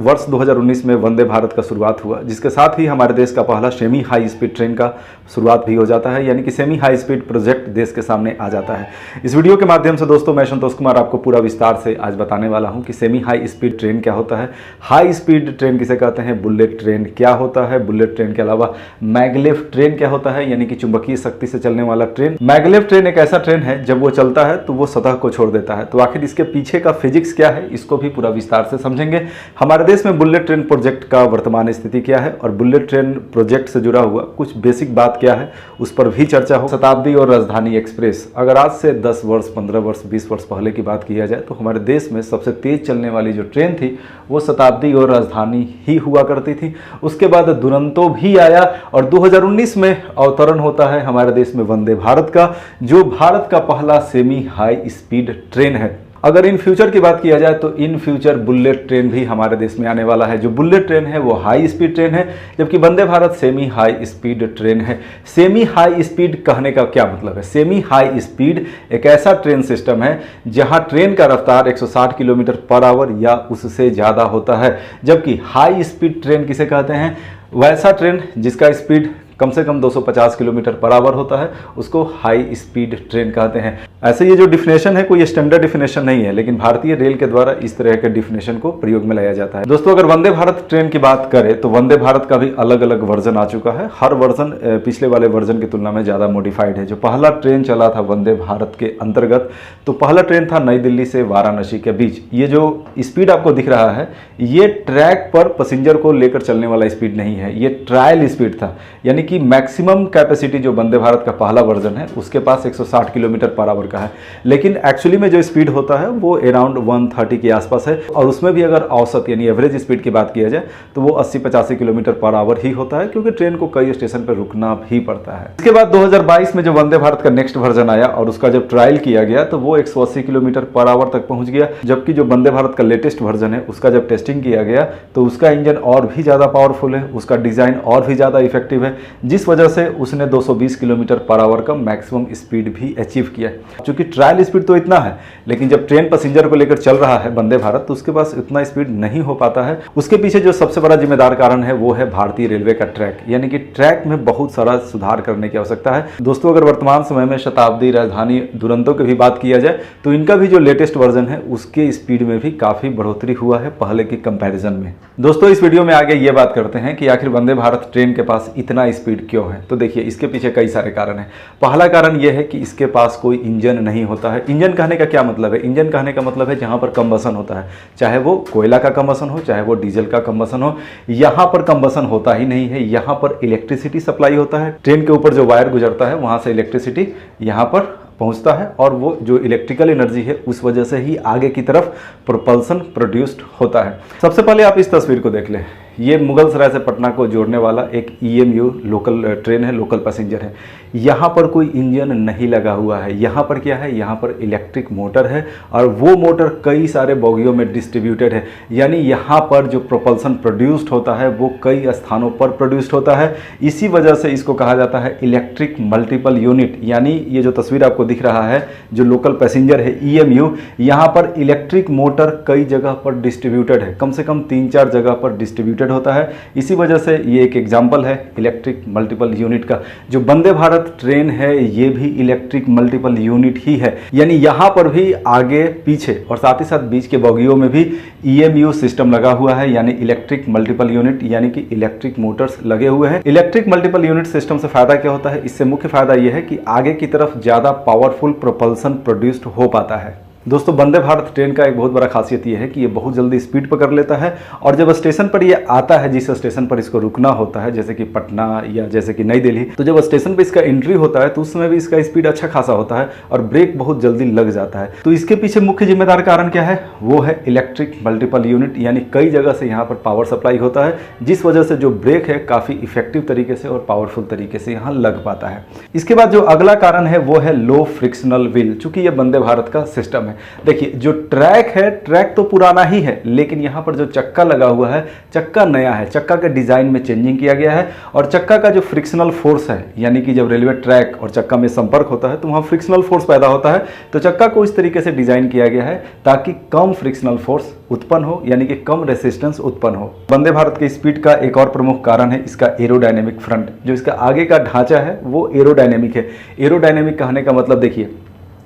वर्ष 2019 में वंदे भारत का शुरुआत हुआ, जिसके साथ ही हमारे देश का पहला सेमी हाई स्पीड ट्रेन का शुरुआत भी हो जाता है, यानी कि सेमी हाई स्पीड प्रोजेक्ट देश के सामने आ जाता है। इस वीडियो के माध्यम से दोस्तों मैं संतोष कुमार आपको पूरा विस्तार से आज बताने वाला हूं कि सेमी हाई स्पीड ट्रेन क्या होता है, हाई स्पीड ट्रेन किसे कहते हैं, बुलेट ट्रेन क्या होता है, बुलेट ट्रेन के अलावा मैगलेव ट्रेन क्या होता है, यानी कि चुंबकीय शक्ति से चलने वाला ट्रेन। मैगलेव ट्रेन एक ऐसा ट्रेन है जब वो चलता है तो वो सतह को छोड़ देता है। तो आखिर इसके पीछे का फिजिक्स क्या है, इसको भी पूरा विस्तार से समझेंगे। हमारे देश में बुलेट ट्रेन प्रोजेक्ट का वर्तमान स्थिति क्या है और बुलेट ट्रेन प्रोजेक्ट से जुड़ा हुआ कुछ बेसिक बात क्या है, उस पर भी चर्चा हो। शताब्दी और राजधानी एक्सप्रेस, अगर आज से 10 वर्ष 15 वर्ष 20 वर्ष पहले की बात की जाए तो हमारे देश में सबसे तेज चलने वाली जो ट्रेन थी वो शताब्दी और राजधानी ही हुआ करती थी। उसके बाद दुरंतो भी आया और 2019 में अवतरण होता है हमारे देश में वंदे भारत का, जो भारत का पहला सेमी हाई स्पीड ट्रेन है। अगर इन फ्यूचर की बात किया जाए तो इन फ्यूचर बुलेट ट्रेन भी हमारे देश में आने वाला है। जो बुलेट ट्रेन है वो हाई स्पीड ट्रेन है, जबकि Vande Bharat semi high speed train है। सेमी हाई स्पीड कहने का क्या मतलब है? सेमी हाई स्पीड एक ऐसा ट्रेन सिस्टम है जहां ट्रेन का रफ्तार 160 किलोमीटर पर आवर या उससे ज़्यादा होता है, जबकि हाई स्पीड ट्रेन किसे कहते हैं? वैसा ट्रेन जिसका स्पीड कम से कम 250 किलोमीटर पर आवर होता है, उसको हाई स्पीड ट्रेन कहते हैं। ऐसे ये जो डिफिनेशन है कोई स्टैंडर्ड डिफिनेशन नहीं है, लेकिन भारतीय रेल के द्वारा इस तरह के डिफिनेशन को प्रयोग में लाया जाता है। दोस्तों अगर वंदे भारत ट्रेन की बात करें तो वंदे भारत का भी अलग अलग वर्जन आ चुका है। हर वर्जन पिछले वाले वर्जन की तुलना में ज़्यादा मॉडिफाइड है। जो पहला ट्रेन चला था वंदे भारत के अंतर्गत, तो पहला ट्रेन था नई दिल्ली से वाराणसी के बीच। ये जो स्पीड आपको दिख रहा है ये ट्रैक पर पैसेंजर को लेकर चलने वाला स्पीड नहीं है, ये ट्रायल स्पीड था। यानी कि मैक्सिमम कैपेसिटी जो वंदे भारत का पहला वर्जन है उसके पास 160 किलोमीटर पर आवर का है, लेकिन एक्चुअली में जो स्पीड होता है वो अराउंड 130 के आसपास है। और उसमें भी अगर औसत यानी एवरेज स्पीड की बात किया जाए तो वो 80-85 किलोमीटर पर आवर ही होता है, क्योंकि ट्रेन को कई स्टेशन पर रुकना भी पड़ता है। इसके बाद 2022 में जो वंदे भारत का नेक्स्ट वर्जन आया और उसका जब ट्रायल किया गया तो वो 180 किलोमीटर पर आवर तक पहुंच गया, जबकि जो वंदे भारत का लेटेस्ट वर्जन है उसका जब टेस्टिंग किया गया तो उसका इंजन और भी ज़्यादा पावरफुल है, उसका डिज़ाइन और भी ज़्यादा इफेक्टिव है, जिस वजह से उसने 220 किलोमीटर पर आवर का मैक्सिमम स्पीड भी अचीव किया। क्योंकि ट्रायल स्पीड तो इतना है, लेकिन जब ट्रेन पैसेंजर को लेकर चल रहा है वंदे भारत तो उसके पास इतना स्पीड नहीं हो पाता है। उसके पीछे जो सबसे बड़ा जिम्मेदार कारण है वो है भारतीय रेलवे का ट्रैक, यानी कि ट्रैक में बहुत सारा सुधार करने की आवश्यकता है। दोस्तों अगर वर्तमान समय में शताब्दी, राजधानी, दुरंतो की भी बात किया जाए तो इनका भी जो लेटेस्ट वर्जन है उसके स्पीड में भी काफी बढ़ोतरी हुआ है पहले के कंपैरिजन में। दोस्तों इस वीडियो में आगे ये बात करते हैं कि आखिर वंदे भारत ट्रेन के पास इतना स्पीड क्यों है। तो देखिए इसके पीछे कई सारे कारण हैं। पहला कारण यह है कि इसके पास कोई इंजन नहीं होता है। इंजन कहने का क्या मतलब है? इंजन कहने का मतलब है जहां पर कंबसन होता है, चाहे वो कोयला का कंबसन हो चाहे वो डीजल का कंबसन हो, यहां पर कंबसन होता ही नहीं है। यहां पर इलेक्ट्रिसिटी सप्लाई होता है, ट्रेन के ऊपर जो वायर गुजरता है वहां से इलेक्ट्रिसिटी यहां पर पहुंचता है और वो जो इलेक्ट्रिकल एनर्जी है उस वजह से ही आगे की तरफ प्रोपल्सन प्रोड्यूस्ड होता है। सबसे पहले आप इस तस्वीर को देख लें, ये मुगलसराय से पटना को जोड़ने वाला एक EMU लोकल ट्रेन है, लोकल पैसेंजर है। यहाँ पर कोई इंजन नहीं लगा हुआ है। यहाँ पर क्या है? यहाँ पर इलेक्ट्रिक मोटर है और वो मोटर कई सारे बोगियों में डिस्ट्रीब्यूटेड है, यानी यहाँ पर जो प्रोपल्सन प्रोड्यूस्ड होता है वो कई स्थानों पर प्रोड्यूस्ड होता है। इसी वजह से इसको कहा जाता है इलेक्ट्रिक मल्टीपल यूनिट। यानी ये जो तस्वीर आपको दिख रहा है जो लोकल पैसेंजर है EMU, यहाँ पर इलेक्ट्रिक मोटर कई जगह पर डिस्ट्रीब्यूटेड है, कम से कम 3-4 जगह पर डिस्ट्रीब्यूटेड होता है। इसी वजह से ये एक एग्जांपल है इलेक्ट्रिक मल्टीपल यूनिट का। जो वंदे भारत ट्रेन है ये भी इलेक्ट्रिक मल्टीपल यूनिट ही है, यानी यहाँ पर भी आगे पीछे और साथ ही साथ बीच के बोगियों में भी EMU सिस्टम लगा हुआ है, यानी इलेक्ट्रिक मल्टीपल यूनिट, यानी कि इलेक्ट्रिक मोटर्स लगे हुए हैं। इलेक्ट्रिक मल्टीपल यूनिट सिस्टम से फायदा क्या होता है? इससे मुख्य फायदा यह है कि आगे की तरफ ज्यादा पावरफुल प्रोपल्सन प्रोड्यूस्ड हो पाता है। दोस्तों वंदे भारत ट्रेन का एक बहुत बड़ा खासियत ये है कि ये बहुत जल्दी स्पीड पकड़ लेता है और जब स्टेशन पर ये आता है, जिस स्टेशन पर इसको रुकना होता है जैसे कि पटना या जैसे कि नई दिल्ली, तो जब स्टेशन पर इसका एंट्री होता है तो उस समय भी इसका स्पीड अच्छा खासा होता है और ब्रेक बहुत जल्दी लग जाता है। तो इसके पीछे मुख्य जिम्मेदार कारण क्या है? वो है इलेक्ट्रिक मल्टीपल यूनिट, यानी कई जगह से यहाँ पर पावर सप्लाई होता है, जिस वजह से जो ब्रेक है काफ़ी इफेक्टिव तरीके से और पावरफुल तरीके से यहाँ लग पाता है। इसके बाद जो अगला कारण है वो है लो फ्रिक्शनल व्हील। चूंकि ये वंदे भारत का सिस्टम है, में। देखिए जो ट्रैक है, ट्रैक तो पुराना ही है, लेकिन यहाँ पर जो चक्का लगा हुआ है, चक्का नया है, चक्का के डिज़ाइन में चेंजिंग किया गया है। और चक्का का जो फ्रिक्शनल फोर्स है, यानी कि जब रेलवे ट्रैक और चक्का में संपर्क होता है तो वहाँ फ्रिक्शनल फोर्स पैदा होता है। तो चक्का को इस तरीके से डिज़ाइन किया गया है ताकि कम फ्रिक्शनल फोर्स उत्पन्न हो, यानी कि कम रेसिस्टेंस उत्पन्न हो। वंदे भारत की स्पीड का एक और प्रमुख कारण है इसका एरोडायनेमिक फ्रंट। जो इसका आगे का ढांचा है वो एरोडायनेमिक है। एरोडायनेमिक कहने का मतलब देखिए,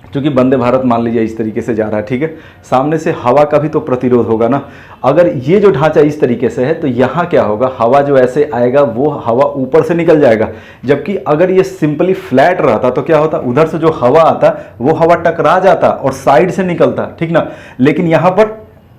क्योंकि वंदे भारत मान लीजिए इस तरीके से जा रहा है, ठीक है, सामने से हवा का भी तो प्रतिरोध होगा ना। अगर ये जो ढांचा इस तरीके से है तो यहाँ क्या होगा, हवा जो ऐसे आएगा वो हवा ऊपर से निकल जाएगा। जबकि अगर ये सिंपली फ्लैट रहता तो क्या होता, उधर से जो हवा आता वो हवा टकरा जाता और साइड से निकलता, ठीक ना। लेकिन यहाँ पर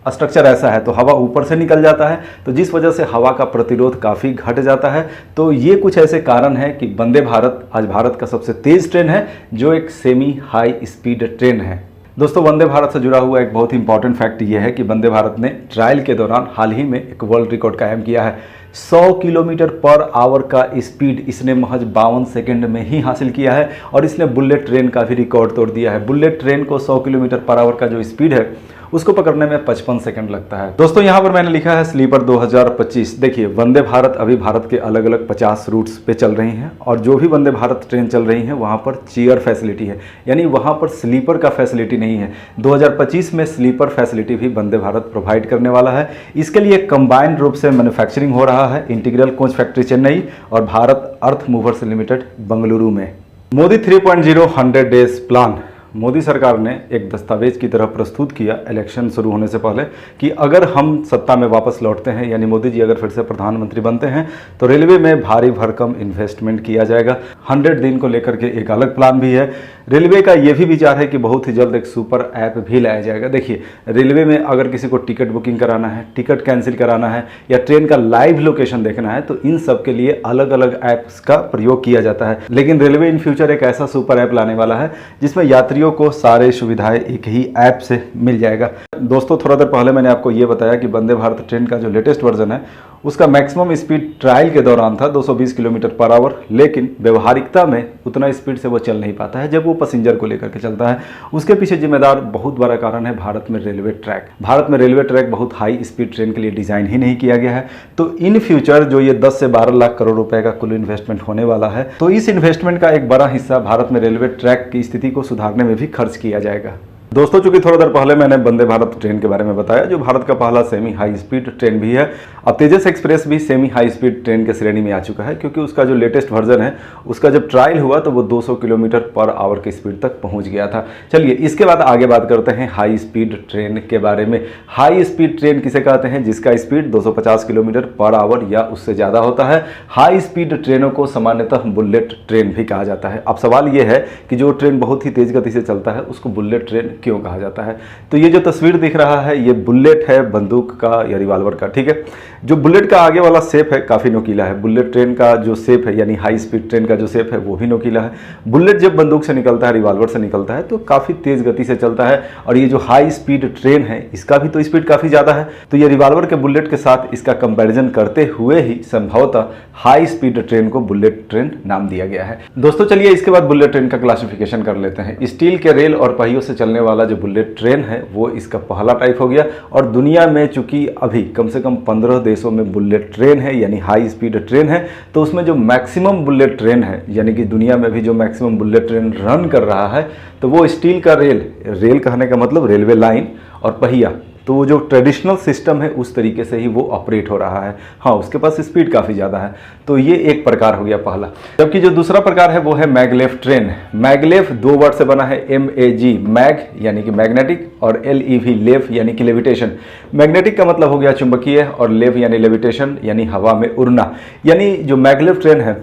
स्ट्रक्चर ऐसा है तो हवा ऊपर से निकल जाता है, तो जिस वजह से हवा का प्रतिरोध काफ़ी घट जाता है। तो ये कुछ ऐसे कारण हैं कि वंदे भारत आज भारत का सबसे तेज़ ट्रेन है, जो एक सेमी हाई स्पीड ट्रेन है। दोस्तों वंदे भारत से जुड़ा हुआ एक बहुत ही इंपॉर्टेंट फैक्ट ये है कि वंदे भारत ने ट्रायल के दौरान हाल ही में एक वर्ल्ड रिकॉर्ड कायम किया है। 100 किलोमीटर पर आवर का स्पीड इसने महज 52 सेकंड में ही हासिल किया है और इसने बुलेट ट्रेन का भी रिकॉर्ड तोड़ दिया है। बुलेट ट्रेन को 100 किलोमीटर पर आवर का जो स्पीड है उसको पकड़ने में 55 सेकंड लगता है। दोस्तों यहाँ पर मैंने लिखा है स्लीपर 2025। देखिए वंदे भारत अभी भारत के अलग अलग 50 रूट्स पे चल रही हैं और जो भी वंदे भारत ट्रेन चल रही हैं वहाँ पर चेयर फैसिलिटी है, यानी वहाँ पर स्लीपर का फैसिलिटी नहीं है। 2025 में स्लीपर फैसिलिटी भी वंदे भारत प्रोवाइड करने वाला है। इसके लिए कंबाइंड रूप से मैन्युफैक्चरिंग हो रहा है इंटीग्रल कोच फैक्ट्री चेन्नई और भारत अर्थ मूवर्स लिमिटेड बेंगलुरु में। मोदी 3.0 100 डेज प्लान मोदी सरकार ने एक दस्तावेज की तरह प्रस्तुत किया इलेक्शन शुरू होने से पहले कि अगर हम सत्ता में वापस लौटते हैं, यानी मोदी जी अगर फिर से प्रधानमंत्री बनते हैं, तो रेलवे में भारी भरकम इन्वेस्टमेंट किया जाएगा। 100 दिन को लेकर के एक अलग प्लान भी है। रेलवे का ये भी विचार है कि बहुत ही जल्द एक सुपर ऐप भी लाया जाएगा। देखिए रेलवे में अगर किसी को टिकट बुकिंग कराना है, टिकट कैंसिल कराना है या ट्रेन का लाइव लोकेशन देखना है, तो इन सब के लिए अलग अलग ऐप्स का प्रयोग किया जाता है। लेकिन रेलवे इन फ्यूचर एक ऐसा सुपर ऐप लाने वाला है जिसमें यात्रियों को सारे सुविधाएं एक ही ऐप से मिल जाएगा। दोस्तों थोड़ा देर पहले मैंने आपको ये बताया कि वंदे भारत ट्रेन का जो लेटेस्ट वर्जन है उसका मैक्सिमम स्पीड ट्रायल के दौरान था 220 किलोमीटर पर आवर, लेकिन व्यवहारिकता में उतना स्पीड से वो चल नहीं पाता है जब वो पैसेंजर को लेकर के चलता है। उसके पीछे जिम्मेदार बहुत बड़ा कारण है भारत में रेलवे ट्रैक। भारत में रेलवे ट्रैक बहुत हाई स्पीड ट्रेन के लिए डिज़ाइन ही नहीं किया गया है। तो इन फ्यूचर जो ये 10 से 12 लाख करोड़ रुपए का कुल इन्वेस्टमेंट होने वाला है, तो इस इन्वेस्टमेंट का एक बड़ा हिस्सा भारत में रेलवे ट्रैक की स्थिति को सुधारने में भी खर्च किया जाएगा। दोस्तों चूंकि थोड़ा देर पहले मैंने वंदे भारत ट्रेन के बारे में बताया, जो भारत का पहला सेमी हाई स्पीड ट्रेन भी है। अब तेजस एक्सप्रेस भी सेमी हाई स्पीड ट्रेन के श्रेणी में आ चुका है, क्योंकि उसका जो लेटेस्ट वर्जन है उसका जब ट्रायल हुआ तो वो 200 किलोमीटर पर आवर की स्पीड तक पहुंच गया था। चलिए इसके बाद आगे बात करते हैं हाई स्पीड ट्रेन के बारे में। हाई स्पीड ट्रेन किसे कहते हैं? जिसका स्पीड 250 किलोमीटर पर आवर या उससे ज़्यादा होता है। हाई स्पीड ट्रेनों को सामान्यतः बुलेट ट्रेन भी कहा जाता है। अब सवाल ये है कि जो ट्रेन बहुत ही तेज गति से चलता है उसको बुलेट ट्रेन क्यों कहा जाता है? तो ये जो तस्वीर दिख रहा है ये बुलेट है, बंदूक का या रिवाल्वर का, ठीक है। जो बुलेट का आगे वाला शेप है काफ़ी नोकीला है। बुलेट ट्रेन का जो शेप है यानी हाई स्पीड ट्रेन का जो शेप है वो भी नोकीला है। बुलेट जब बंदूक से निकलता है, रिवाल्वर से निकलता है तो काफ़ी तेज गति से चलता है, और ये जो हाई स्पीड ट्रेन है इसका भी तो स्पीड काफ़ी ज़्यादा है। तो ये रिवाल्वर के बुलेट के साथ इसका कंपैरिजन करते हुए ही संभवतः हाई स्पीड ट्रेन को बुलेट ट्रेन नाम दिया गया है। दोस्तों चलिए इसके बाद बुलेट ट्रेन का क्लासिफिकेशन कर लेते हैं। स्टील के रेल और पहियों से चलने वाला जो बुलेट ट्रेन है वो इसका पहला टाइप हो गया, और दुनिया में चूंकि अभी कम से कम 15 देशों में बुलेट ट्रेन है यानी हाई स्पीड ट्रेन है, तो उसमें जो मैक्सिमम बुलेट ट्रेन है यानी कि दुनिया में भी जो मैक्सिमम बुलेट ट्रेन रन कर रहा है तो वो स्टील का रेल कहने का मतलब रेलवे लाइन और पहिया, तो वो जो ट्रेडिशनल सिस्टम है उस तरीके से ही वो ऑपरेट हो रहा है। हाँ उसके पास स्पीड काफ़ी ज़्यादा है, तो ये एक प्रकार हो गया पहला। जबकि जो दूसरा प्रकार है वो है मैगलेव ट्रेन। मैगलेव 2 वर्ड से बना है, MAG मैग यानी कि मैग्नेटिक और LEV लेव यानी कि लेविटेशन। मैग्नेटिक का मतलब हो गया चुंबकीय और लेव यानी लेविटेशन यानी हवा में उड़ना। यानी जो मैगलेव ट्रेन है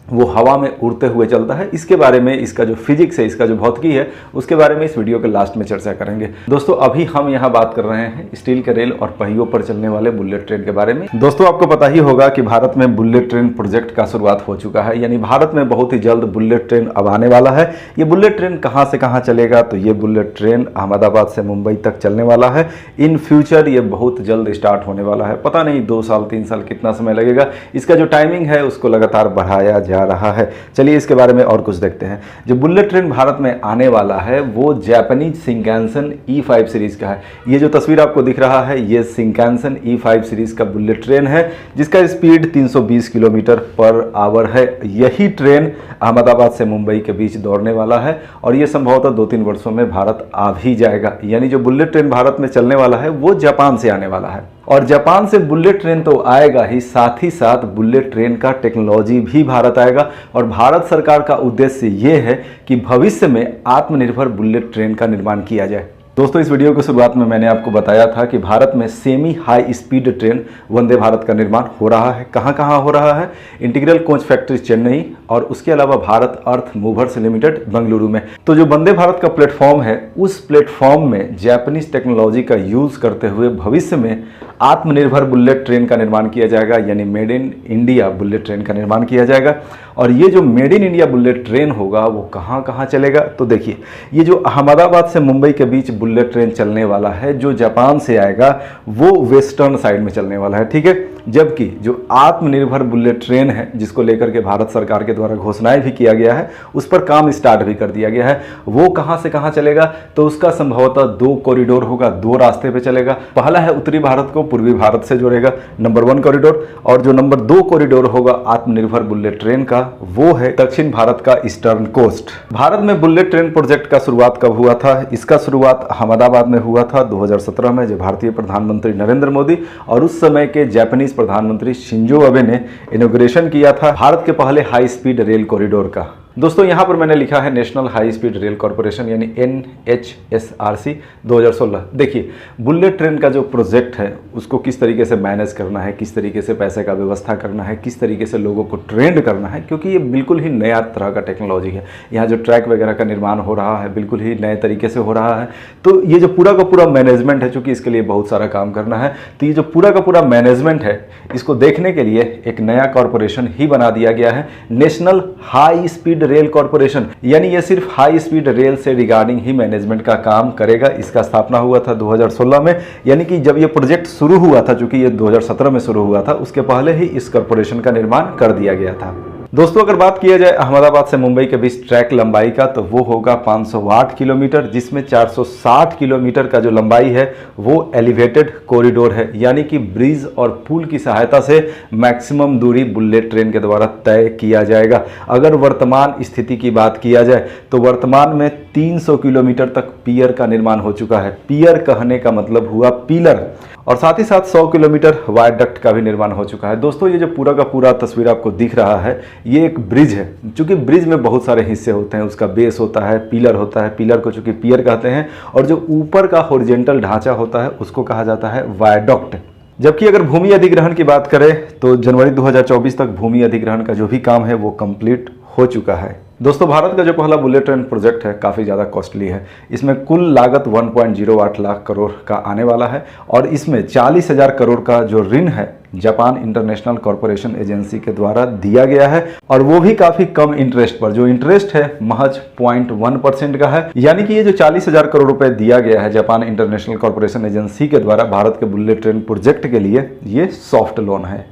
वो हवा में उड़ते हुए चलता है। इसके बारे में, इसका जो फिजिक्स है, इसका जो भौतिकी है, उसके बारे में इस वीडियो के लास्ट में चर्चा करेंगे। दोस्तों अभी हम यहाँ बात कर रहे हैं स्टील के रेल और पहियों पर चलने वाले बुलेट ट्रेन के बारे में। दोस्तों आपको पता ही होगा कि भारत में बुलेट ट्रेन प्रोजेक्ट का शुरुआत हो चुका है, यानी भारत में बहुत ही जल्द बुलेट ट्रेन अब आने वाला है। ये बुलेट ट्रेन कहाँ से कहाँ चलेगा? तो ये बुलेट ट्रेन अहमदाबाद से मुंबई तक चलने वाला है। इन फ्यूचर ये बहुत जल्द स्टार्ट होने वाला है। पता नहीं 2 साल 3 साल कितना समय लगेगा। इसका जो टाइमिंग है उसको लगातार बढ़ाया जा जा रहा है। चलिए इसके बारे में और कुछ देखते हैं। जो बुलेट ट्रेन भारत में आने वाला है वो जापानीज शिंकानसेन E5 सीरीज का है। ये जो तस्वीर आपको दिख रहा है ये शिंकानसेन E5 सीरीज का बुलेट ट्रेन है जिसका स्पीड 320 किलोमीटर पर आवर है। यही ट्रेन अहमदाबाद से मुंबई के बीच दौड़ने वाला है और ये संभवतः 2-3 वर्षों में भारत आ भी जाएगा। यानी जो बुलेट ट्रेन भारत में चलने वाला है वो जापान से आने वाला है और जापान से बुलेट ट्रेन तो आएगा ही साथ बुलेट ट्रेन का टेक्नोलॉजी भी भारत आएगा। और भारत सरकार का उद्देश्य ये है कि भविष्य में आत्मनिर्भर बुलेट ट्रेन का निर्माण किया जाए। दोस्तों, इस वीडियो की शुरुआत में मैंने आपको बताया था कि भारत में semi high speed train Vande Bharat का निर्माण हो रहा है। कहाँ कहाँ हो रहा है? इंटीग्रल कोच फैक्ट्री चेन्नई और उसके अलावा भारत अर्थ मूवर्स लिमिटेड बेंगलुरु में। तो जो वंदे भारत का प्लेटफॉर्म है उस प्लेटफॉर्म में जापानीज टेक्नोलॉजी का यूज करते हुए भविष्य में आत्मनिर्भर बुलेट ट्रेन का निर्माण किया जाएगा, यानी made in India bullet train का निर्माण किया जाएगा। और ये जो made in India bullet train होगा वो कहाँ कहाँ चलेगा? तो देखिए, ये जो अहमदाबाद से मुंबई के बीच बुलेट ट्रेन चलने वाला है जो जापान से आएगा वो वेस्टर्न साइड में चलने वाला है, ठीक है। जबकि जो आत्मनिर्भर बुलेट ट्रेन है जिसको लेकर के भारत सरकार के द्वारा घोषणाएं भी किया गया है, उस पर काम स्टार्ट भी कर दिया गया है। वो कहाँ से कहाँ चलेगा? तो उसका संभवतः 2 कॉरिडोर होगा, 2 रास्ते पे चलेगा। पहला है उत्तरी भारत को पूर्वी भारत से जोड़ेगा, नंबर 1 कॉरिडोर, और जो नंबर 2 कॉरिडोर होगा आत्मनिर्भर बुलेट ट्रेन का वो है दक्षिण भारत का ईस्टर्न कोस्ट। भारत में बुलेट ट्रेन प्रोजेक्ट का शुरुआत कब हुआ था? इसका शुरुआत अहमदाबाद में हुआ था 2017 में, जो भारतीय प्रधानमंत्री नरेंद्र मोदी और उस समय के जापानीज प्रधानमंत्री शिंजो अबे ने इनॉग्रेशन किया था भारत के पहले हाई स्पीड रेल कॉरिडोर का। दोस्तों, यहाँ पर मैंने लिखा है national high speed rail corporation यानी NHSRC 2016। देखिए, बुलेट ट्रेन का जो प्रोजेक्ट है उसको किस तरीके से मैनेज करना है, किस तरीके से पैसे का व्यवस्था करना है, किस तरीके से लोगों को ट्रेंड करना है, क्योंकि ये बिल्कुल ही नया तरह का टेक्नोलॉजी है। यहाँ जो ट्रैक वगैरह का निर्माण हो रहा है बिल्कुल ही नए तरीके से हो रहा है। तो ये जो पूरा का पूरा मैनेजमेंट है, चूँकि इसके लिए बहुत सारा काम करना है, तो ये जो पूरा का पूरा मैनेजमेंट है इसको देखने के लिए एक नया कॉर्पोरेशन ही बना दिया गया है, national high speed rail corporation. यानी ये सिर्फ हाई स्पीड रेल से रिगार्डिंग ही मैनेजमेंट का काम करेगा। इसका स्थापना हुआ था 2016 में, यानी कि जब ये प्रोजेक्ट शुरू हुआ था, चूंकि ये 2017 में शुरू हुआ था, उसके पहले ही इस कॉर्पोरेशन का निर्माण कर दिया गया था। दोस्तों, अगर बात किया जाए अहमदाबाद से मुंबई के बीच ट्रैक लंबाई का तो वो होगा 508 किलोमीटर, जिसमें 460 किलोमीटर का जो लंबाई है वो एलिवेटेड कॉरिडोर है, यानी कि ब्रिज और पुल की सहायता से मैक्सिमम दूरी बुलेट ट्रेन के द्वारा तय किया जाएगा। अगर वर्तमान स्थिति की बात किया जाए तो वर्तमान में 300 किलोमीटर तक पियर का निर्माण हो चुका है। पियर कहने का मतलब हुआ पिलर, और साथ ही साथ 100 किलोमीटर वायडक्ट का भी निर्माण हो चुका है। दोस्तों, ये जो पूरा का पूरा तस्वीर आपको दिख रहा है ये एक ब्रिज है। चूंकि ब्रिज में बहुत सारे हिस्से होते हैं, उसका बेस होता है, पिलर होता है, पिलर को चूंकि पियर कहते हैं, और जो ऊपर का हॉरिजॉन्टल ढांचा होता है उसको कहा जाता है वायडक्ट। जबकि अगर भूमि अधिग्रहण की बात करें तो जनवरी 2024 तक भूमि अधिग्रहण का जो भी काम है वो कंप्लीट हो चुका है। दोस्तों, भारत का जो पहला बुलेट ट्रेन प्रोजेक्ट है काफ़ी ज़्यादा कॉस्टली है। इसमें कुल लागत 1.08 लाख करोड़ का आने वाला है और इसमें 40,000 करोड़ का जो ऋण है जापान इंटरनेशनल कॉर्पोरेशन एजेंसी के द्वारा दिया गया है, और वो भी काफ़ी कम इंटरेस्ट पर। जो इंटरेस्ट है महज 0.1% का है। यानी कि ये जो 40,000 करोड़ रुपए दिया गया है जापान इंटरनेशनल कॉर्पोरेशन एजेंसी के द्वारा भारत के बुलेट ट्रेन प्रोजेक्ट के लिए, ये सॉफ्ट लोन है।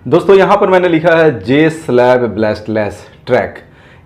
दोस्तों, यहाँ पर मैंने लिखा है जे स्लैब ब्लास्टलेस ट्रैक।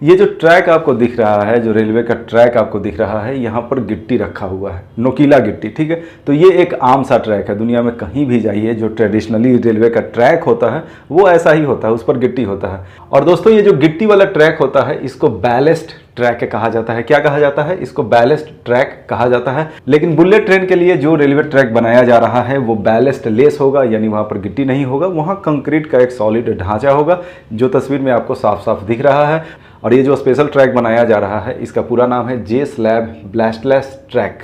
ये जो ट्रैक आपको दिख रहा है, जो रेलवे का ट्रैक आपको दिख रहा है, यहाँ पर गिट्टी रखा हुआ है, नोकीला गिट्टी, ठीक है। तो ये एक आम सा ट्रैक है। दुनिया में कहीं भी जाइए जो ट्रेडिशनली रेलवे का ट्रैक होता है वो ऐसा ही होता है, उस पर गिट्टी होता है। और दोस्तों, ये जो गिट्टी वाला ट्रैक होता है इसको बैलेस्ट ट्रैक कहा जाता है। क्या कहा जाता है? इसको बैलेस्ट ट्रैक कहा जाता है। लेकिन बुलेट ट्रेन के लिए जो रेलवे ट्रैक बनाया जा रहा है वो बैलेस्ट लेस होगा, यानी वहां पर गिट्टी नहीं होगा, वहां कंक्रीट का एक सॉलिड ढांचा होगा, जो तस्वीर में आपको साफ साफ दिख रहा है। और ये जो स्पेशल ट्रैक बनाया जा रहा है इसका पूरा नाम है जे स्लैब ब्लास्टलेस ट्रैक।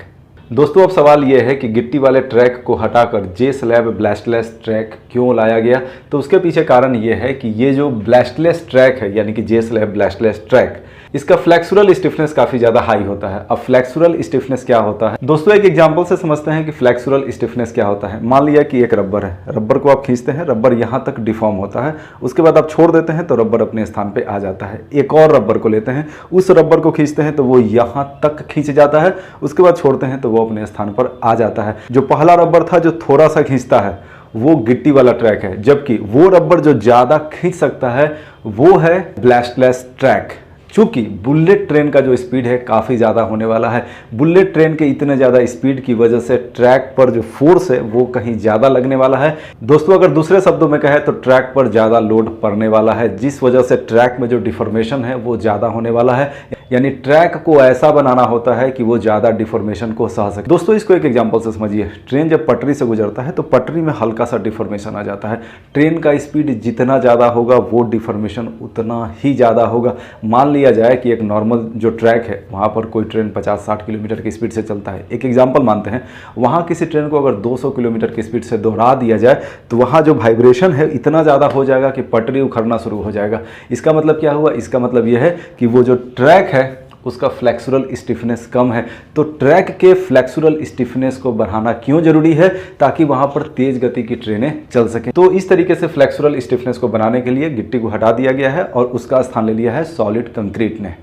दोस्तों, अब सवाल यह है कि गिट्टी वाले ट्रैक को हटाकर जे स्लैब ब्लास्टलेस ट्रैक क्यों लाया गया? तो उसके पीछे कारण यह है कि ये जो ब्लास्टलेस ट्रैक है, यानी कि जे स्लैब ब्लास्टलेस ट्रैक, इसका फ्लेक्सुरल स्टिफनेस काफ़ी ज़्यादा हाई होता है। अब फ्लेक्सुरल स्टिफनेस क्या होता है? दोस्तों, एक एग्जांपल से समझते हैं कि फ्लेक्सुरल स्टिफनेस क्या होता है। मान लिया कि एक रबर है, रबर को आप खींचते हैं, रबर यहाँ तक डिफॉर्म होता है, उसके बाद आप छोड़ देते हैं तो रबर अपने स्थान पे आ जाता है। एक और रबर को लेते हैं, उस रबर को खींचते हैं तो वो यहाँ तक खींच जाता है, उसके बाद छोड़ते हैं तो वो अपने स्थान पर आ जाता है। जो पहला रबर था जो थोड़ा सा खींचता है वो गिट्टी वाला ट्रैक है, जबकि वो रबर जो ज़्यादा खींच सकता है वो है ब्लास्टलेस ट्रैक। चूंकि बुलेट ट्रेन का जो स्पीड है काफ़ी ज़्यादा होने वाला है, बुलेट ट्रेन के इतने ज़्यादा स्पीड की वजह से ट्रैक पर जो फोर्स है वो कहीं ज़्यादा लगने वाला है। दोस्तों अगर दूसरे शब्दों में कहें तो ट्रैक पर ज़्यादा लोड पड़ने वाला है, जिस वजह से ट्रैक में जो डिफॉर्मेशन है वो ज़्यादा होने वाला है। यानी ट्रैक को ऐसा बनाना होता है कि वो ज़्यादा डिफॉर्मेशन को सह सके। दोस्तों इसको एक एग्जांपल से समझिए, ट्रेन जब पटरी से गुजरता है तो पटरी में हल्का सा डिफॉर्मेशन आ जाता है। ट्रेन का स्पीड जितना ज़्यादा होगा वो डिफॉर्मेशन उतना ही ज़्यादा होगा। मान लिया जाए कि एक नॉर्मल जो ट्रैक है वहाँ पर कोई ट्रेन 50-60 किलोमीटर की स्पीड से चलता है, एक एग्जाम्पल मानते हैं, वहाँ किसी ट्रेन को अगर 200 किलोमीटर की स्पीड से दोहरा दिया जाए तो वहाँ जो वाइब्रेशन है इतना ज़्यादा हो जाएगा कि पटरी उखड़ना शुरू हो जाएगा। इसका मतलब क्या हुआ? इसका मतलब यह है कि वो जो ट्रैक है उसका फ्लेक्सुरल स्टिफनेस कम है। तो ट्रैक के फ्लेक्सुरल स्टिफनेस को बढ़ाना क्यों जरूरी है? ताकि वहां पर तेज गति की ट्रेनें चल सकें। तो इस तरीके से फ्लेक्सुरल स्टिफनेस को बनाने के लिए गिट्टी को हटा दिया गया है और उसका स्थान ले लिया है सॉलिड कंक्रीट ने।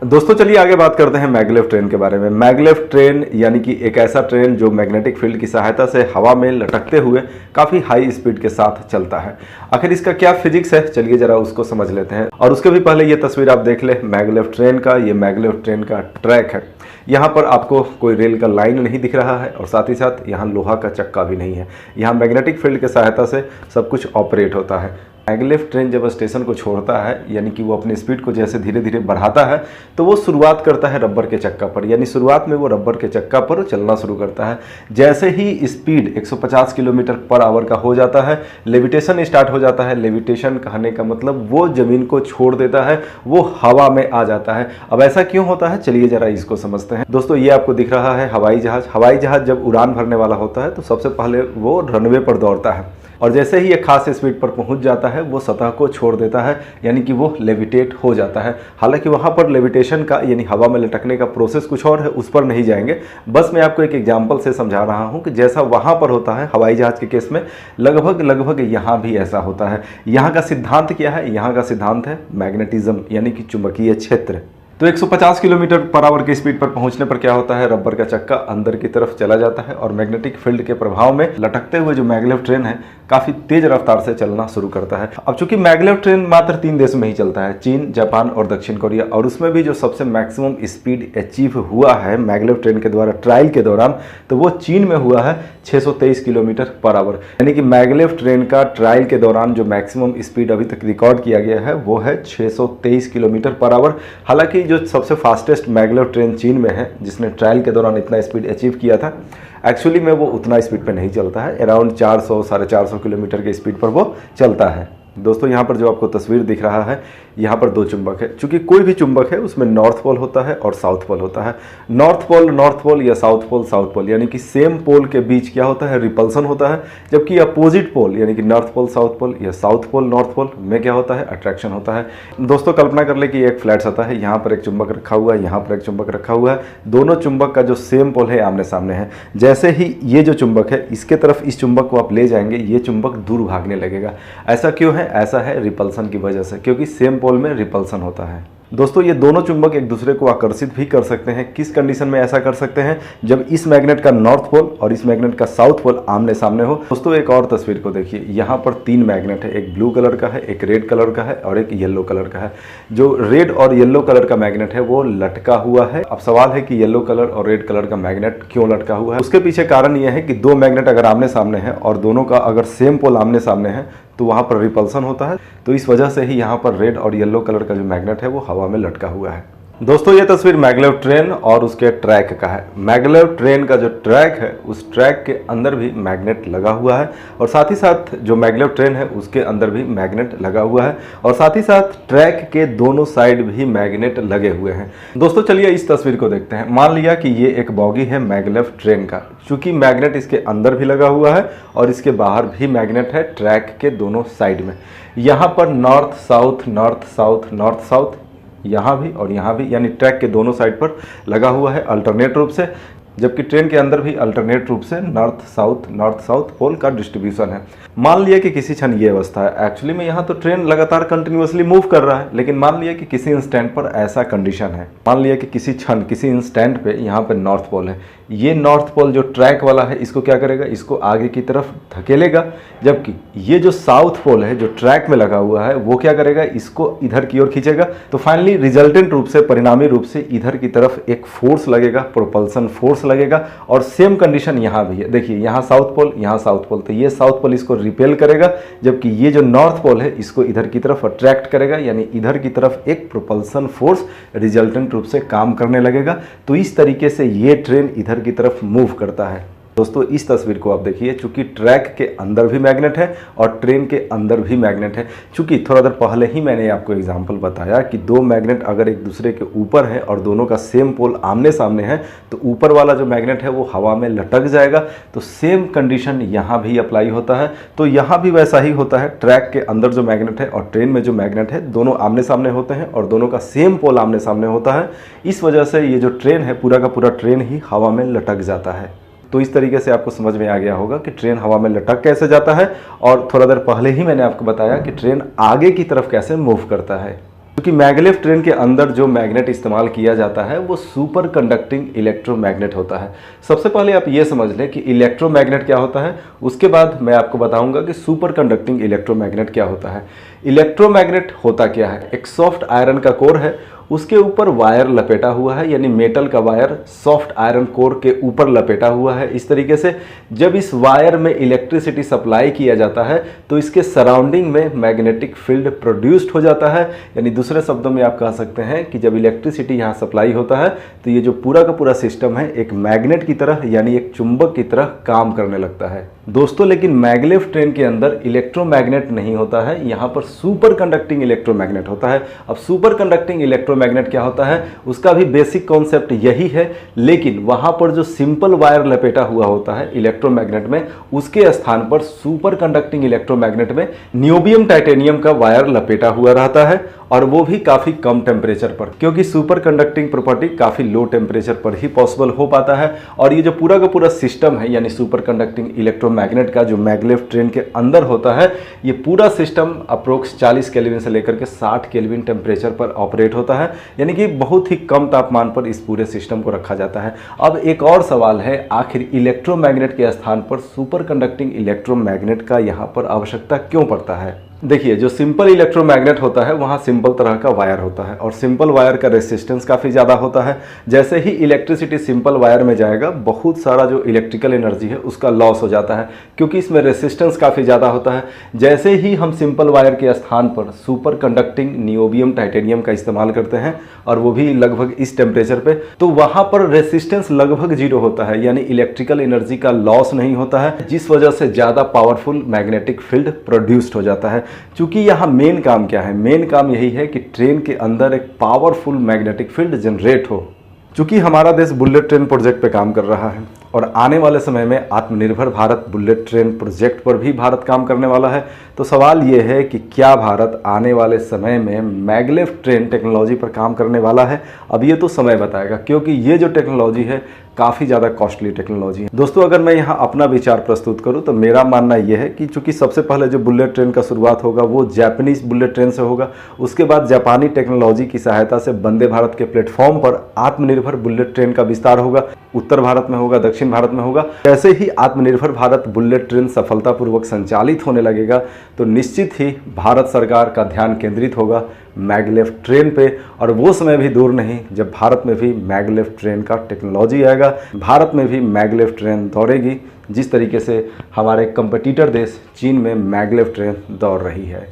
दोस्तों चलिए आगे बात करते हैं मैगलेव ट्रेन के बारे में। मैगलेव ट्रेन यानी कि एक ऐसा ट्रेन जो मैग्नेटिक फील्ड की सहायता से हवा में लटकते हुए काफ़ी हाई स्पीड के साथ चलता है। आखिर इसका क्या फिजिक्स है, चलिए जरा उसको समझ लेते हैं। और उसके भी पहले ये तस्वीर आप देख ले मैगलेव ट्रेन का। ये मैगलेव ट्रेन का ट्रैक है। यहाँ पर आपको कोई रेल का लाइन नहीं दिख रहा है और साथ ही साथ यहाँ लोहा का चक्का भी नहीं है। यहाँ मैग्नेटिक फील्ड की सहायता से सब कुछ ऑपरेट होता है। मैगलेव ट्रेन जब स्टेशन को छोड़ता है यानी कि वो अपनी स्पीड को जैसे धीरे धीरे बढ़ाता है तो वो शुरुआत करता है रबर के चक्का पर, यानी शुरुआत में वो रबर के चक्का पर चलना शुरू करता है। जैसे ही स्पीड 150 किलोमीटर पर आवर का हो जाता है लेविटेशन स्टार्ट हो जाता है। लेविटेशन कहने का मतलब वो जमीन को छोड़ देता है, वो हवा में आ जाता है। अब ऐसा क्यों होता है, चलिए जरा इसको समझते हैं। दोस्तों ये आपको दिख रहा है हवाई जहाज। हवाई जहाज जब उड़ान भरने वाला होता है तो सबसे पहले वो रनवे पर दौड़ता है और जैसे ही एक खास स्पीड पर पहुंच जाता है वो सतह को छोड़ देता है, यानी कि वो लेविटेट हो जाता है। हालांकि वहां पर लेविटेशन का यानी हवा में लटकने का प्रोसेस कुछ और है, उस पर नहीं जाएंगे। बस मैं आपको एक एग्जांपल से समझा रहा हूं कि जैसा वहां पर होता है हवाई जहाज के केस में लगभग यहां भी ऐसा होता है। यहां का सिद्धांत क्या है? यहां का सिद्धांत है मैग्नेटिज्म यानी कि चुंबकीय क्षेत्र। तो 150 किलोमीटर पर आवर की स्पीड पर पहुंचने पर क्या होता है, रबर का चक्का अंदर की तरफ चला जाता है और मैग्नेटिक फील्ड के प्रभाव में लटकते हुए जो मैगलेव ट्रेन है काफी तेज रफ्तार से चलना शुरू करता है। अब चूंकि मैगलेव ट्रेन मात्र 3 देशों में ही चलता है, चीन, जापान और दक्षिण कोरिया, और उसमें भी जो सबसे मैक्सिमम स्पीड अचीव हुआ है मैगलेव ट्रेन के द्वारा ट्रायल के दौरान तो वो चीन में हुआ है 623 किलोमीटर पर आवर। यानी कि मैगलेव ट्रेन का ट्रायल के दौरान जो मैक्सिमम स्पीड अभी तक रिकॉर्ड किया गया है वो है 623 किलोमीटर पर आवर। हालांकि जो सबसे फास्टेस्ट मैगलेव ट्रेन चीन में है जिसने ट्रायल के दौरान इतना स्पीड अचीव किया था, एक्चुअली में वो उतना स्पीड पे नहीं चलता है, अराउंड 400-450 किलोमीटर की स्पीड पर वो चलता है। दोस्तों यहाँ पर जो आपको तस्वीर दिख रहा है यहाँ पर 2 चुंबक है। चूंकि कोई भी चुंबक है उसमें नॉर्थ पोल होता है और साउथ पोल होता है। नॉर्थ पोल या साउथ पोल यानी कि सेम पोल के बीच क्या होता है, रिपल्सन होता है, जबकि अपोजिट पोल यानी कि नॉर्थ पोल साउथ पोल या साउथ पोल नॉर्थ पोल में क्या होता है, अट्रैक्शन होता है। दोस्तों कल्पना कर ले कि एक फ्लैट सतह है, यहाँ पर एक चुंबक रखा हुआ है, यहाँ पर एक चुंबक रखा हुआ है, दोनों चुंबक का जो सेम पोल है आमने सामने है। जैसे ही ये जो चुंबक है इसके तरफ इस चुंबक को आप ले जाएंगे ये चुंबक दूर भागने लगेगा। ऐसा क्यों है? ऐसा है रिपल्सन की वजह से, क्योंकि सेम पोल में रिपल्सन होता है। दोस्तों ये दोनों चुंबक एक दूसरे को आकर्षित भी कर सकते हैं। किस कंडीशन में ऐसा कर सकते हैं? जब इस मैग्नेट का नॉर्थ पोल और इस मैग्नेट का साउथ पोल आमने सामने हो। दोस्तों एक और तस्वीर को देखिए, यहाँ पर 3 मैग्नेट है, एक ब्लू कलर का है, एक रेड कलर का है और एक येलो कलर का है। जो रेड और येलो कलर का मैग्नेट है वो लटका हुआ है। अब सवाल है कि येलो कलर और रेड कलर का मैग्नेट क्यों लटका हुआ है? उसके पीछे कारण यह है कि 2 मैग्नेट अगर आमने सामने है और दोनों का अगर सेम पोल आमने सामने है तो वहाँ पर रिपल्सन होता है। तो इस वजह से ही यहाँ पर रेड और येलो कलर का जो मैग्नेट है वो हवा में लटका हुआ है। दोस्तों ये तस्वीर मैगलेव ट्रेन और उसके ट्रैक का है। मैगलेव ट्रेन का जो ट्रैक है उस ट्रैक के अंदर भी मैग्नेट लगा हुआ है और साथ ही साथ जो मैगलेव ट्रेन है उसके अंदर भी मैग्नेट लगा हुआ है और साथ ही साथ ट्रैक के दोनों साइड भी मैग्नेट लगे हुए हैं। दोस्तों चलिए इस तस्वीर को देखते हैं। मान लिया कि ये एक बॉगी है मैगलेव ट्रेन का। चूंकि मैग्नेट इसके अंदर भी लगा हुआ है और इसके बाहर भी मैग्नेट है ट्रैक के दोनों साइड में। यहाँ पर north south north south north south यहाँ भी और यहाँ भी, यानी ट्रैक के दोनों साइड पर लगा हुआ है अल्टरनेट रूप से, जबकि ट्रेन के अंदर भी अल्टरनेट रूप से नॉर्थ साउथ पोल का डिस्ट्रीब्यूशन है। मान लिया कि किसी क्षण ये अवस्था है, एक्चुअली में यहाँ तो ट्रेन लगातार कंटिन्यूअसली मूव कर रहा है, लेकिन मान लिया कि किसी इंस्टेंट पर ऐसा कंडीशन है, मान लिया कि किसी क्षण किसी इंस्टेंट पे यहाँ पे नॉर्थ पोल है, ये नॉर्थ पोल जो ट्रैक वाला है इसको क्या करेगा, इसको आगे की तरफ धकेलेगा, जबकि ये जो साउथ पोल है जो ट्रैक में लगा हुआ है वो क्या करेगा, इसको इधर की ओर खींचेगा। तो फाइनली रिजल्टेंट रूप से, परिणामी रूप से इधर की तरफ एक फोर्स लगेगा, प्रोपल्सन फोर्स लगेगा। और सेम कंडीशन यहाँ भी है, देखिए यहाँ साउथ पोल, यहाँ साउथ पोल, तो ये साउथ पोल इसको रिपेल करेगा, जबकि ये जो नॉर्थ पोल है इसको इधर की तरफ अट्रैक्ट करेगा, यानी इधर की तरफ एक प्रोपल्सन फोर्स रिजल्टेंट रूप से काम करने लगेगा। तो इस तरीके से ये ट्रेन इधर की तरफ मूव करता है। दोस्तों इस तस्वीर को आप देखिए, चूंकि ट्रैक के अंदर भी मैग्नेट है और ट्रेन के अंदर भी मैग्नेट है। चूंकि थोड़ा देर पहले ही मैंने आपको एग्जांपल बताया कि दो मैग्नेट अगर एक दूसरे के ऊपर है और दोनों का सेम पोल आमने सामने है तो ऊपर वाला जो मैग्नेट है वो हवा में लटक जाएगा। तो सेम कंडीशन यहाँ भी अप्लाई होता है। तो यहाँ भी वैसा ही होता है, ट्रैक के अंदर जो मैग्नेट है और ट्रेन में जो मैग्नेट है दोनों आमने सामने होते हैं और दोनों का सेम पोल आमने सामने होता है। इस वजह से ये जो ट्रेन है पूरा का पूरा ट्रेन ही हवा में लटक जाता है। तो इस तरीके से आपको समझ में आ गया होगा कि ट्रेन हवा में लटक कैसे जाता है। और थोड़ा देर पहले ही मैंने आपको बताया कि ट्रेन आगे की तरफ कैसे मूव करता है। क्योंकि मैग्लेव ट्रेन के अंदर जो मैग्नेट इस्तेमाल किया जाता है वो सुपर कंडक्टिंग इलेक्ट्रोमैग्नेट होता है। सबसे पहले आप ये समझ लें कि इलेक्ट्रोमैग्नेट क्या होता है, उसके बाद मैं आपको बताऊंगा कि सुपर कंडक्टिंग इलेक्ट्रोमैग्नेट क्या होता है। इलेक्ट्रोमैग्नेट होता क्या है, एक सॉफ्ट आयरन का कोर है, उसके ऊपर वायर लपेटा हुआ है, यानी मेटल का वायर सॉफ्ट आयरन कोर के ऊपर लपेटा हुआ है। इस तरीके से जब इस वायर में इलेक्ट्रिसिटी सप्लाई किया जाता है तो इसके सराउंडिंग में मैग्नेटिक फील्ड प्रोड्यूस्ड हो जाता है। यानी दूसरे शब्दों में आप कह सकते हैं कि जब इलेक्ट्रिसिटी यहाँ सप्लाई होता है तो ये जो पूरा का पूरा सिस्टम है एक मैग्नेट की तरह, यानी एक चुंबक की तरह काम करने लगता है। दोस्तों लेकिन मैग्लेव ट्रेन के अंदर इलेक्ट्रोमैग्नेट नहीं होता है, यहाँ पर सुपर कंडक्टिंग इलेक्ट्रोमैग्नेट होता है। अब सुपर कंडक्टिंग इलेक्ट्रोमैग्नेट क्या होता है, उसका भी बेसिक कॉन्सेप्ट यही है, लेकिन वहाँ पर जो सिंपल वायर लपेटा हुआ होता है इलेक्ट्रोमैग्नेट में, उसके स्थान पर सुपर कंडक्टिंग इलेक्ट्रोमैग्नेट में नियोबियम टाइटेनियम का वायर लपेटा हुआ रहता है, और वो भी काफ़ी कम टेम्परेचर पर, क्योंकि सुपर कंडक्टिंग प्रॉपर्टी काफ़ी लो टेम्परेचर पर ही पॉसिबल हो पाता है। और ये जो पूरा का पूरा सिस्टम है, यानी सुपर कंडक्टिंग इलेक्ट्रोमैग्नेट का जो मैग्लेव ट्रेन के अंदर होता है, ये पूरा सिस्टम अप्रोक्स 40 केल्विन से लेकर के 60 केल्विन टेम्परेचर पर ऑपरेट होता है, यानी कि बहुत ही कम तापमान पर इस पूरे सिस्टम को रखा जाता है। अब एक और सवाल है, आखिर इलेक्ट्रोमैग्नेट के स्थान पर सुपर कंडक्टिंग इलेक्ट्रोमैग्नेट का यहाँ पर आवश्यकता क्यों पड़ता है? देखिए, जो सिंपल इलेक्ट्रोमैग्नेट होता है वहाँ सिंपल तरह का वायर होता है और सिंपल वायर का रेसिस्टेंस काफ़ी ज़्यादा होता है। जैसे ही इलेक्ट्रिसिटी सिंपल वायर में जाएगा, बहुत सारा जो इलेक्ट्रिकल एनर्जी है उसका लॉस हो जाता है, क्योंकि इसमें रेसिस्टेंस काफ़ी ज़्यादा होता है। जैसे ही हम सिंपल वायर के स्थान पर सुपर कंडक्टिंग नियोबियम टाइटेनियम का इस्तेमाल करते हैं, और वो भी लगभग इस टेम्परेचर पे, तो वहाँ पर रेसिस्टेंस लगभग 0 होता है, यानी इलेक्ट्रिकल एनर्जी का लॉस नहीं होता है, जिस वजह से ज़्यादा पावरफुल मैग्नेटिक फील्ड प्रोड्यूस्ड हो जाता है। चूंकि यहाँ मेन काम क्या है, मेन काम यही है कि ट्रेन के अंदर एक पावरफुल मैग्नेटिक फील्ड जनरेट हो। चूंकि हमारा देश बुलेट ट्रेन प्रोजेक्ट पे काम कर रहा है और आने वाले समय में आत्मनिर्भर भारत बुलेट ट्रेन प्रोजेक्ट पर भी भारत काम करने वाला है, तो सवाल ये है कि क्या भारत आने वाले समय में मैग्लेव ट्रेन टेक्नोलॉजी पर काम करने वाला है? अब ये तो समय बताएगा, क्योंकि ये जो टेक्नोलॉजी है काफ़ी ज़्यादा कॉस्टली टेक्नोलॉजी है। दोस्तों अगर मैं यहाँ अपना विचार प्रस्तुत करूँ तो मेरा मानना यह है कि चूंकि सबसे पहले जो बुलेट ट्रेन का शुरुआत होगा वो जापानीज बुलेट ट्रेन से होगा, उसके बाद जापानी टेक्नोलॉजी की सहायता से वंदे भारत के प्लेटफॉर्म पर आत्मनिर्भर बुलेट ट्रेन का विस्तार होगा, उत्तर भारत में होगा, दक्षिण भारत में होगा। जैसे ही आत्मनिर्भर भारत बुलेट ट्रेन सफलतापूर्वक संचालित होने लगेगा तो निश्चित ही भारत सरकार का ध्यान केंद्रित होगा मैग्लेव ट्रेन पे, और वो समय भी दूर नहीं जब भारत में भी मैग्लेव ट्रेन का टेक्नोलॉजी आएगा, भारत में भी मैग्लेव ट्रेन दौड़ेगी, जिस तरीके से हमारे कंपटीटर देश चीन में मैग्लेव ट्रेन दौड़ रही है।